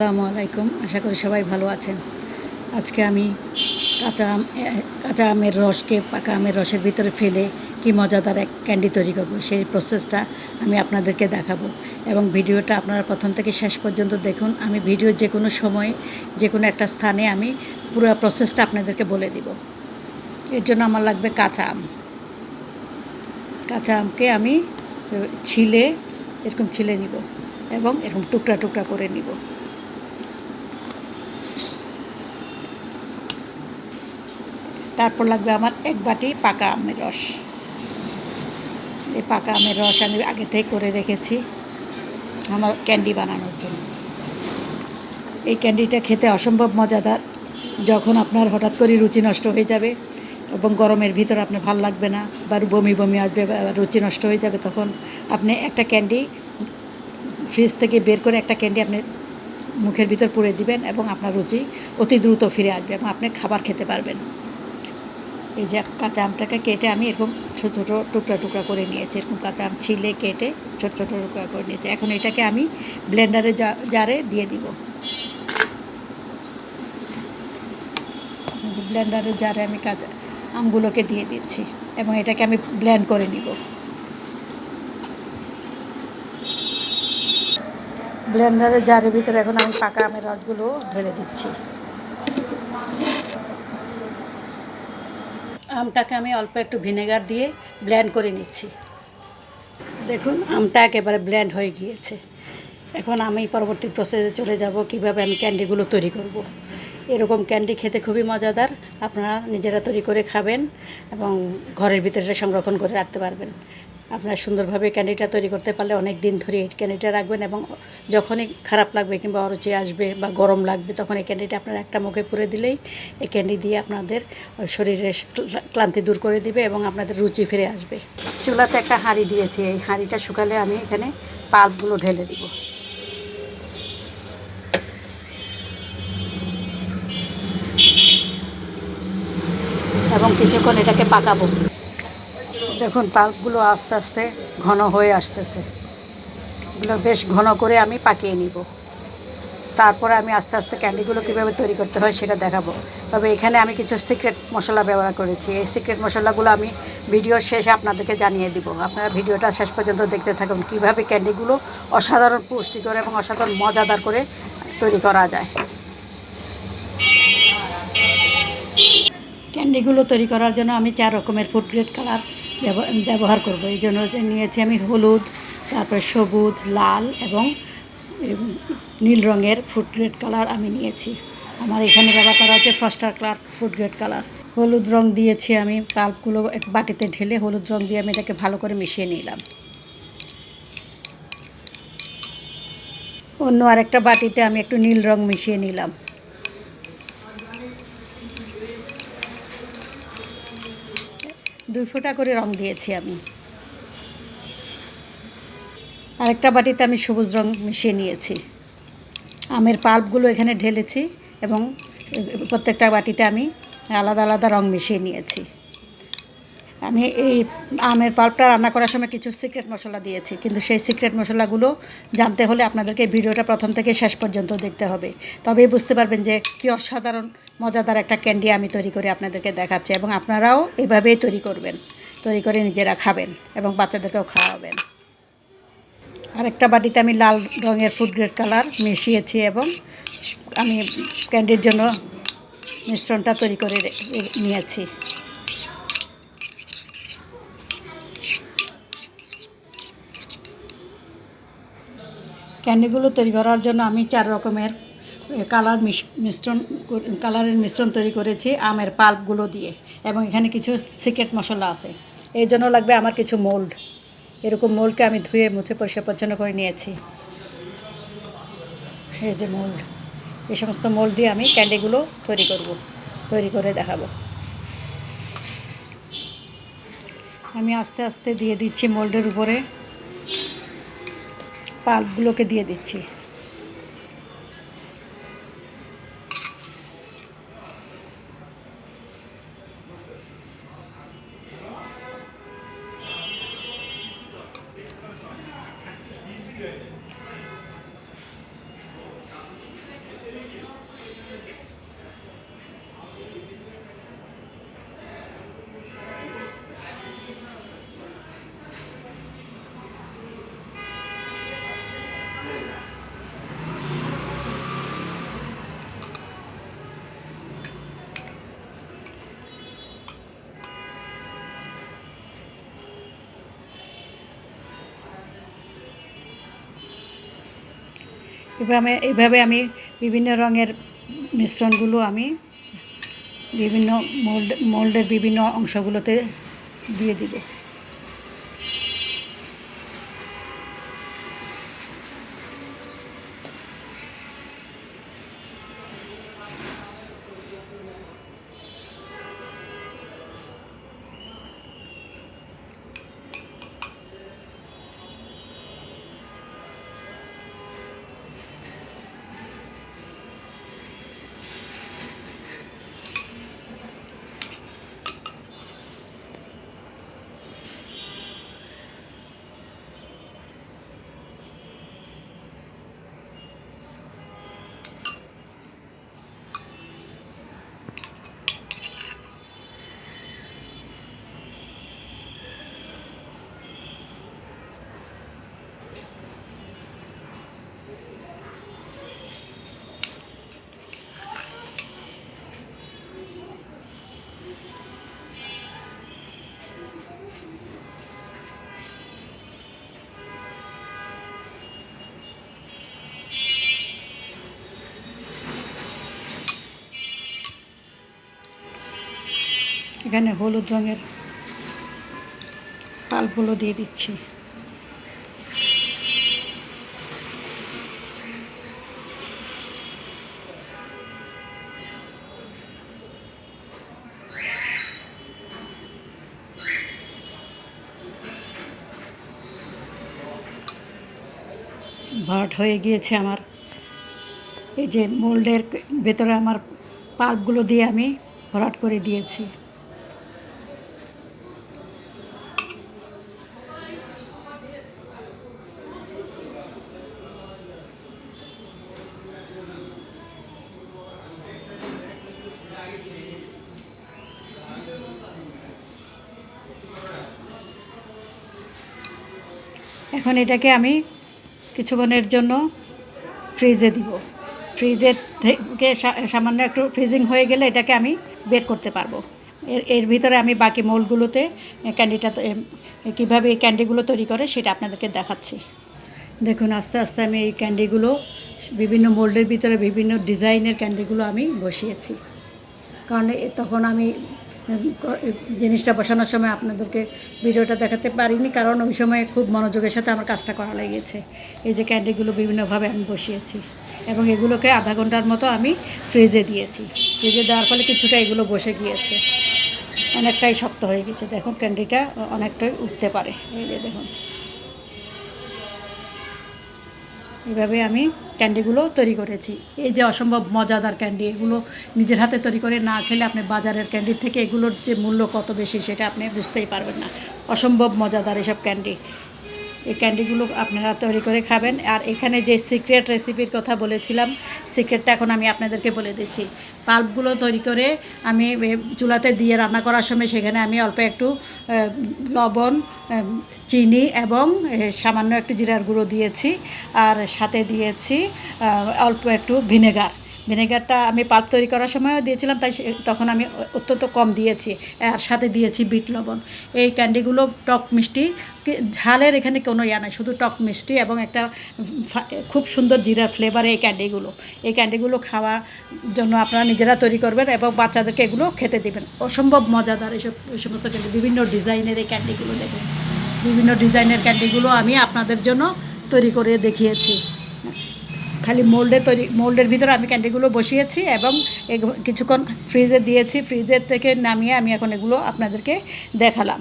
আসসালামু আলাইকুম। আশা করি সবাই ভালো আছেন। আজকে আমি কাঁচা আমের রসকে পাকা আমের রসের ভিতরে ফেলে কি মজাদার এক ক্যান্ডি তৈরি করব, সেই প্রসেসটা আমি আপনাদেরকে দেখাবো। এবং ভিডিওটা আপনারা প্রথম থেকে শেষ পর্যন্ত দেখুন। আমি ভিডিওর যে কোনো সময় যে কোনো একটা স্থানে আমি পুরো প্রসেসটা আপনাদেরকে বলে দিব। এর জন্য আমার লাগবে কাঁচা আম। কাঁচা আমকে আমি এরকম ছিলে নিব এবং এরকম টুকরা টুকরা করে নিব। তারপর লাগবে আমার এক বাটি পাকা আমের রস। এই পাকা আমের রস আমি আগে থেকে করে রেখেছি আমার ক্যান্ডি বানানোর জন্য। এই ক্যান্ডিটা খেতে অসম্ভব মজাদার। যখন আপনার হঠাৎ করে রুচি নষ্ট হয়ে যাবে এবং গরমের ভিতর আপনার ভালো লাগবে না বা বমি বমি আসবে বা রুচি নষ্ট হয়ে যাবে, তখন আপনি একটা ক্যান্ডি ফ্রিজ থেকে বের করে একটা ক্যান্ডি আপনি মুখের ভিতর পুরে দিবেন এবং আপনার রুচি অতি দ্রুত ফিরে আসবে এবং আপনি খাবার খেতে পারবেন। এই যে কাঁচা আমটাকে কেটে আমি এরকম ছোটো ছোটো টুকরা টুকরা করে নিয়েছি। এরকম কাঁচা আম ছিলে কেটে ছোটো ছোটো টুকরা করে নিয়েছি। এখন এটাকে আমি ব্লেন্ডারে জারে দিয়ে দিব। যে ব্লেন্ডারের জারে আমি কাঁচা আমগুলোকে দিয়ে দিচ্ছি এবং এটাকে আমি ব্লেন্ড করে নিব। ব্লেন্ডারের জারের ভিতরে এখন আমি পাকা আমের রসগুলো ঢেলে দিচ্ছি। আমটাকে আমি অল্প একটু ভিনেগার দিয়ে ব্লেন্ড করে নিচ্ছি। দেখুন আমটা একেবারে ব্লেন্ড হয়ে গিয়েছে। এখন আমি পরবর্তী প্রসেসে চলে যাব কিভাবে আমি ক্যান্ডিগুলো তৈরি করব। এরকম ক্যান্ডি খেতে খুবই মজাদার। আপনারা নিজেরা তৈরি করে খাবেন এবং ঘরের ভিতরে সংরক্ষণ করে রাখতে পারবেন। আপনারা সুন্দরভাবে ক্যান্ডিটা তৈরি করতে পারলে অনেক দিন ধরে এই ক্যান্ডিটা রাখবেন এবং যখনই খারাপ লাগবে কিংবা অরুচি আসবে বা গরম লাগবে, তখন এই ক্যান্ডিটা আপনারা একটা মুখে পুরে দিলেই এই ক্যান্ডি দিয়ে আপনাদের শরীরের ক্লান্তি দূর করে দিবে এবং আপনাদের রুচি ফিরে আসবে। চুলাতে একটা হাঁড়ি দিয়েছি। এই হাঁড়িটা শুকালে আমি এখানে পাল্পগুলো ঢেলে দিব এবং কিছুক্ষণ এটাকে পাকাবো। দেখুন পাল্পগুলো আস্তে আস্তে ঘন হয়ে আসতেছে। এগুলো বেশ ঘন করে আমি পাকিয়ে নিব। তারপরে আমি আস্তে আস্তে ক্যান্ডিগুলো কীভাবে তৈরি করতে হয় সেটা দেখাবো। তবে এখানে আমি কিছু সিক্রেট মশলা ব্যবহার করেছি। এই সিক্রেট মশলাগুলো আমি ভিডিওর শেষে আপনাদেরকে জানিয়ে দিব। আপনারা ভিডিওটা শেষ পর্যন্ত দেখতে থাকুন কীভাবে ক্যান্ডিগুলো অসাধারণ পুষ্টিকর এবং অসাধারণ মজাদার করে তৈরি করা যায়। ক্যান্ডিগুলো তৈরি করার জন্য আমি 4 রকমের ফুড গ্রেড কালার ব্যবহার করব। এই জন্য নিয়েছি আমি হলুদ, তারপরে সবুজ, লাল এবং নীল রঙের ফুড গ্রেড কালার আমি নিয়েছি। আমার এখানে ব্যবহার করা হচ্ছে ফার্স্টার ক্লার্ক ফুড গ্রেড কালার। হলুদ রং দিয়েছি আমি। পাল্পগুলো এক বাটিতে ঢেলে হলুদ রং দিয়ে আমি এটাকে ভালো করে মিশিয়ে নিলাম। অন্য আরেকটা বাটিতে আমি একটু নীল রং মিশিয়ে নিলাম। দুই ফোঁটা করে রং দিয়েছি আমি। আরেকটা বাটিতে আমি সবুজ রং মিশিয়ে নিয়েছি। আমের পাল্পগুলো এখানে ঢেলেছি এবং প্রত্যেকটা বাটিতে আমি আলাদা আলাদা রং মিশিয়ে নিয়েছি। আমি এই আমের পাল্পটা রান্না করার সময় কিছু সিক্রেট মশলা দিয়েছি, কিন্তু সেই সিক্রেট মশলাগুলো জানতে হলে আপনাদেরকে ভিডিওটা প্রথম থেকে শেষ পর্যন্ত দেখতে হবে। তবেই বুঝতে পারবেন যে কী অসাধারণ মজাদার একটা ক্যান্ডি আমি তৈরি করে আপনাদেরকে দেখাচ্ছি এবং আপনারাও এভাবেই তৈরি করবেন। তৈরি করে নিজেরা খাবেন এবং বাচ্চাদেরকেও খাওয়াবেন। আরেকটা বাটিতে আমি লাল রঙের ফুড গ্রেড কালার মিশিয়েছি এবং আমি ক্যান্ডির জন্য মিশ্রণটা তৈরি করে নিয়েছি। ক্যান্ডিগুলো তৈরি করার জন্য আমি 4 রকমের কালারের মিশ্রণ তৈরি করেছি আমের পাল্পগুলো দিয়ে এবং এখানে কিছু সিক্রেট মশলা আছে। এই জন্য লাগবে আমার কিছু মোল্ড। এরকম মোল্ডকে আমি ধুয়ে মুছে পরিষ্কার পরিচ্ছন্ন করে নিয়েছি। এই যে মোল্ড, এই সমস্ত মোল্ড দিয়ে আমি ক্যান্ডিগুলো তৈরি করে দেখাবো। আমি আস্তে আস্তে দিয়ে দিচ্ছি মোল্ডের উপরে পাল্পগুলোকে দিয়ে দিচ্ছি। এইভাবে আমি বিভিন্ন রঙের মিশ্রণগুলো আমি বিভিন্ন মোল্ডের বিভিন্ন অংশগুলোতে দিয়ে দিব। এখানে হলুদ রঙের পাল্পগুলো দিয়ে দিচ্ছি। ভরাট হয়ে গিয়েছে আমার। এই যে মোল্ডের ভেতরে আমার পাল্পগুলো দিয়ে আমি ভরাট করে দিয়েছি। এখন এটাকে আমি কিছুক্ষণের জন্য ফ্রিজে দিব। ফ্রিজের থেকে সামান্য একটু ফ্রিজিং হয়ে গেলে এটাকে আমি বের করতে পারবো। এর ভিতরে আমি বাকি মোল্ডগুলোতে ক্যান্ডিটা কীভাবে এই ক্যান্ডিগুলো তৈরি করে সেটা আপনাদেরকে দেখাচ্ছি। দেখুন আস্তে আস্তে আমি এই ক্যান্ডিগুলো বিভিন্ন মোল্ডের ভিতরে বিভিন্ন ডিজাইনের ক্যান্ডিগুলো আমি বসিয়েছি। কারণ তখন আমি জিনিসটা বসানোর সময় আপনাদেরকে ভিডিওটা দেখাতে পারিনি, কারণ ওই সময় খুব মনোযোগের সাথে আমার কাজটা করা লেগেছে। এই যে ক্যান্ডিগুলো বিভিন্নভাবে আমি বসিয়েছি এবং এগুলোকে আধা ঘন্টার মতো আমি ফ্রিজে দিয়েছি। ফ্রিজে দেওয়ার ফলে কিছুটা এগুলো বসে গিয়েছে, অনেকটাই শক্ত হয়ে গেছে। দেখুন ক্যান্ডিটা অনেকটাই উঠতে পারে। এই যে দেখুন, এইভাবে আমি ক্যান্ডিগুলো তৈরি করেছি। এই যে অসম্ভব মজাদার ক্যান্ডি, এগুলো নিজের হাতে তৈরি করে না খেলে আপনি বাজারের ক্যান্ডির থেকে এগুলোর যে মূল্য কত বেশি সেটা আপনি বুঝতেই পারবেন না। অসম্ভব মজাদার এসব ক্যান্ডি। এই ক্যান্ডিগুলো আপনারা তৈরি করে খাবেন। আর এখানে যে সিক্রেট রেসিপির কথা বলেছিলাম, সিক্রেটটা এখন আমি আপনাদেরকে বলে দিচ্ছি। পাল্পগুলো তৈরি করে আমি চুলাতে দিয়ে রান্না করার সময় সেখানে আমি অল্প একটু লবণ, চিনি এবং সামান্য একটু জিরার গুঁড়ো দিয়েছি, আর সাথে দিয়েছি অল্প একটু ভিনেগারটা আমি পাল্প তৈরি করার সময়ও দিয়েছিলাম, তাই তখন আমি অত্যন্ত কম দিয়েছি। আর সাথে দিয়েছি বিট লবণ। এই ক্যান্ডিগুলো টক মিষ্টি, ঝালের এখানে কোনো নাই, শুধু টক মিষ্টি এবং একটা খুব সুন্দর জিরার ফ্লেভারে এই ক্যান্ডিগুলো খাওয়ার জন্য আপনারা নিজেরা তৈরি করবেন এবং বাচ্চাদেরকে এগুলো খেতে দেবেন। অসম্ভব মজাদার এই সমস্ত ক্যান্ডি। বিভিন্ন ডিজাইনের এই ক্যান্ডিগুলো দেখুন, বিভিন্ন ডিজাইনের ক্যান্ডিগুলো আমি আপনাদের জন্য তৈরি করে দেখিয়েছি। খালি মোল্ডের ভিতরে আমি ক্যান্ডিগুলো বসিয়েছি এবং কিছুক্ষণ ফ্রিজে দিয়েছি। ফ্রিজের থেকে নামিয়ে আমি এখন এগুলো আপনাদেরকে দেখালাম।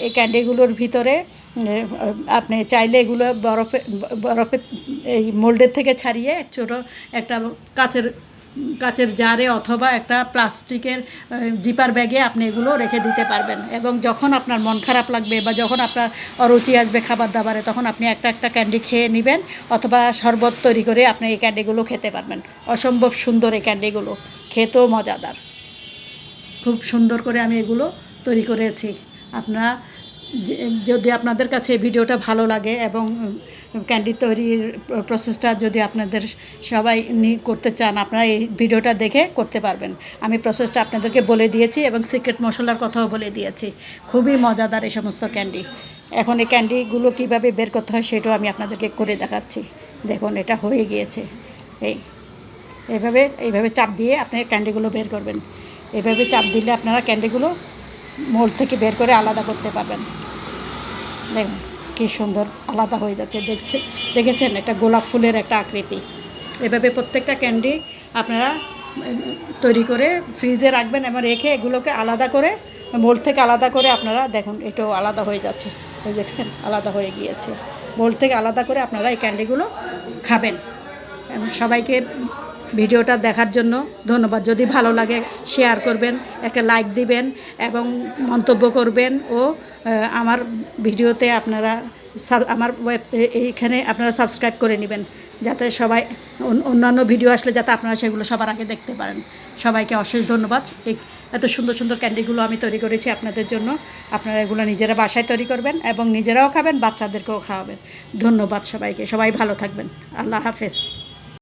এই ক্যান্ডিগুলোর ভিতরে আপনি চাইলে এগুলো বরফে এই মোল্ডের থেকে ছাড়িয়ে ছোটো একটা কাচের জারে অথবা একটা প্লাস্টিকের জিপার ব্যাগে আপনি এগুলো রেখে দিতে পারবেন। এবং যখন আপনার মন খারাপ লাগবে বা যখন আপনার অরুচি আসবে খাবার দাবারে, তখন আপনি একটা ক্যান্ডি খেয়ে নেবেন অথবা শরবত তৈরি করে আপনি এই ক্যান্ডিগুলো খেতে পারবেন। অসম্ভব সুন্দর এই ক্যান্ডিগুলো, খেতেও মজাদার। খুব সুন্দর করে আমি এগুলো তৈরি করেছি। আপনারা যদি আপনাদের কাছে এই ভিডিওটা ভালো লাগে এবং ক্যান্ডি তৈরির প্রসেসটা যদি আপনাদের সবাই করতে চান, আপনারা এই ভিডিওটা দেখে করতে পারবেন। আমি প্রসেসটা আপনাদেরকে বলে দিয়েছি এবং সিক্রেট মশলার কথাও বলে দিয়েছি। খুবই মজাদার এই সমস্ত ক্যান্ডি। এখন এই ক্যান্ডিগুলো কীভাবে বের করতে হয় সেটাও আমি আপনাদেরকে করে দেখাচ্ছি। দেখুন এটা হয়ে গিয়েছে। এইভাবে চাপ দিয়ে আপনি ক্যান্ডিগুলো বের করবেন। এভাবে চাপ দিলে আপনারা ক্যান্ডিগুলো মোল্ড থেকে বের করে আলাদা করতে পারবেন। দেখুন কী সুন্দর আলাদা হয়ে যাচ্ছে, দেখেছেন একটা গোলাপ ফুলের একটা আকৃতি। এভাবে প্রত্যেকটা ক্যান্ডি আপনারা তৈরি করে ফ্রিজে রাখবেন এবং রেখে এগুলোকে আলাদা করে মোল্ড থেকে আলাদা করে আপনারা দেখুন এটাও আলাদা হয়ে যাচ্ছে, এই দেখছেন আলাদা হয়ে গিয়েছে। মোল্ড থেকে আলাদা করে আপনারা এই ক্যান্ডিগুলো খাবেন। এবং সবাইকে ভিডিওটা দেখার জন্য ধন্যবাদ। যদি ভালো লাগে শেয়ার করবেন, একটা লাইক দিবেন এবং মন্তব্য করবেন ও আমার ভিডিওতে আপনারা আমার এইখানে আপনারা সাবস্ক্রাইব করে নেবেন, যাতে সবাই অন্যান্য ভিডিও আসলে যাতে আপনারা সেগুলো সবার আগে দেখতে পারেন। সবাইকে অশেষ ধন্যবাদ। এই এত সুন্দর সুন্দর ক্যান্ডিগুলো আমি তৈরি করেছি আপনাদের জন্য। আপনারা এগুলো নিজেরা বাসায় তৈরি করবেন এবং নিজেরাও খাবেন, বাচ্চাদেরকেও খাওয়াবেন। ধন্যবাদ সবাইকে, সবাই ভালো থাকবেন। আল্লাহ হাফেজ।